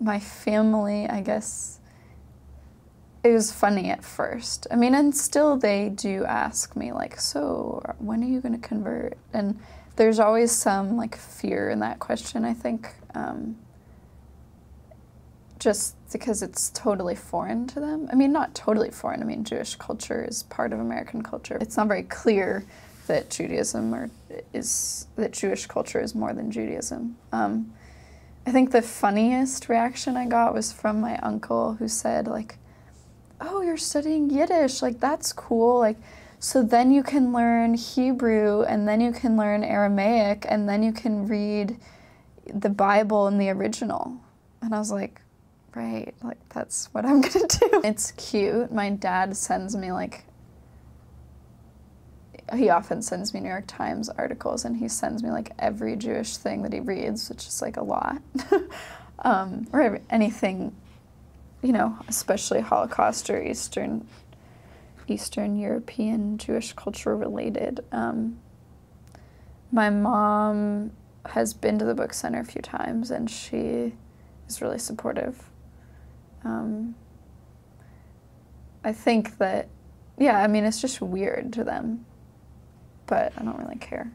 my family, I guess, it was funny at first. I mean, and still they do ask me, like, so when are you going to convert? And there's always some, like, fear in that question, I think, just because it's totally foreign to them. I mean, not totally foreign. I mean, Jewish culture is part of American culture. It's not very clear that that Jewish culture is more than Judaism. I think the funniest reaction I got was from my uncle, who said, like, oh, you're studying Yiddish, like, that's cool, like, so then you can learn Hebrew, and then you can learn Aramaic, and then you can read the Bible in the original. And I was like, right, like, that's what I'm gonna do. It's cute. My dad sends me, like, he often sends me New York Times articles, and he sends me, like, every Jewish thing that he reads, which is, like, a lot. Or anything, you know, especially Holocaust or Eastern European Jewish culture related. My mom has been to the book center a few times, and she is really supportive. I think that, yeah, I mean, it's just weird to them, but I don't really care.